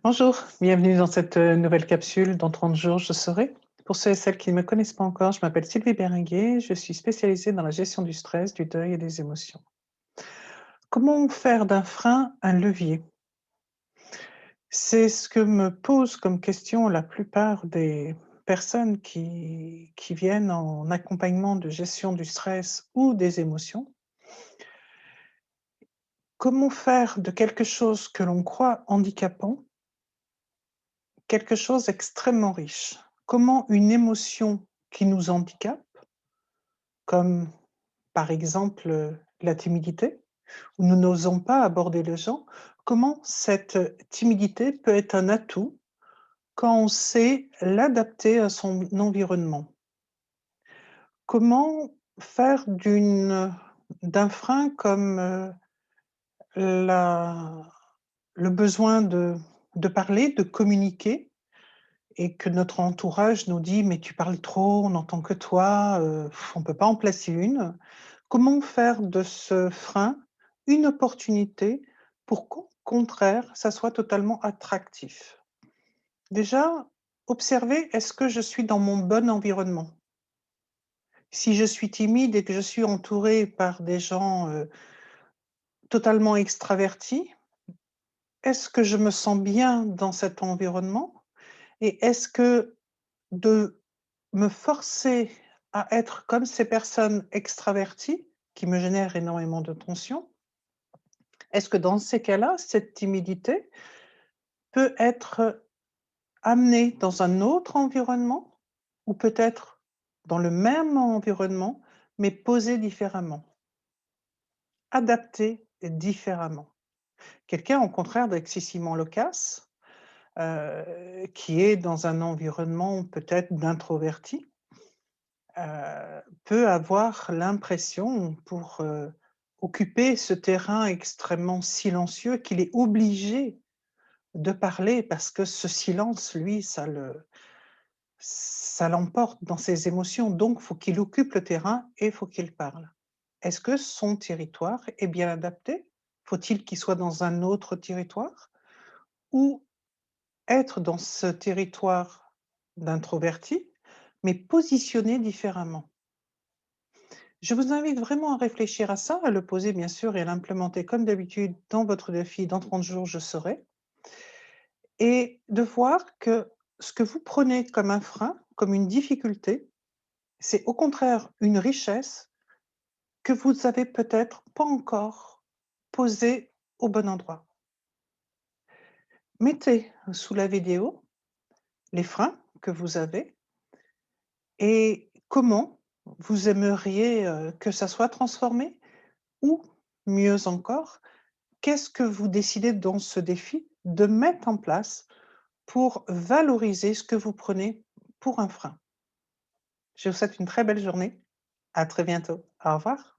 Bonjour, bienvenue dans cette nouvelle capsule. Dans 30 jours, je serai. Pour ceux et celles qui ne me connaissent pas encore, je m'appelle Sylvie Béringuet, je suis spécialisée dans la gestion du stress, du deuil et des émotions. Comment faire d'un frein un levier? C'est ce que me posent comme question la plupart des personnes qui viennent en accompagnement de gestion du stress ou des émotions. Comment faire de quelque chose que l'on croit handicapant quelque chose d'extrêmement riche? Comment une émotion qui nous handicape, comme par exemple, la timidité, où nous n'osons pas aborder les gens, comment cette timidité peut être un atout quand on sait l'adapter à son environnement? Comment faire d'un frein comme, la le besoin de parler, de communiquer et que notre entourage nous dit: «Mais tu parles trop, on n'entend que toi, on ne peut pas en placer une». Comment faire de ce frein une opportunité pour qu'au contraire, ça soit totalement attractif? Déjà, observer, est-ce que je suis dans mon bon environnement? Si je suis timide et que je suis entourée par des gens, totalement extravertis, est-ce que je me sens bien dans cet environnement? Et est-ce que de me forcer à être comme ces personnes extraverties, qui me génèrent énormément de tension, est-ce que dans ces cas-là, cette timidité peut être amenée dans un autre environnement ou peut-être dans le même environnement, mais posée différemment, adaptée différemment? Quelqu'un, au contraire, d'excessivement loquace, qui est dans un environnement peut-être d'introverti, peut avoir l'impression pour, occuper ce terrain extrêmement silencieux qu'il est obligé de parler parce que ce silence, lui, ça l'emporte dans ses émotions, donc faut qu'il occupe le terrain et faut qu'il parle. Est-ce que son territoire est bien adapté? Faut-il qu'il soit dans un autre territoire? Ou être dans ce territoire d'introverti, mais positionné différemment? Je vous invite vraiment à réfléchir à ça, à le poser bien sûr et à l'implémenter comme d'habitude dans votre défi «Dans 30 jours, je serai» et de voir que ce que vous prenez comme un frein, comme une difficulté, c'est au contraire une richesse que vous avez peut-être pas encore posée au bon endroit. Mettez sous la vidéo les freins que vous avez et comment vous aimeriez, que ça soit transformé ou mieux encore, qu'est-ce que vous décidez dans ce défi de mettre en place pour valoriser ce que vous prenez pour un frein? Je vous souhaite une très belle journée. À très bientôt. Au revoir.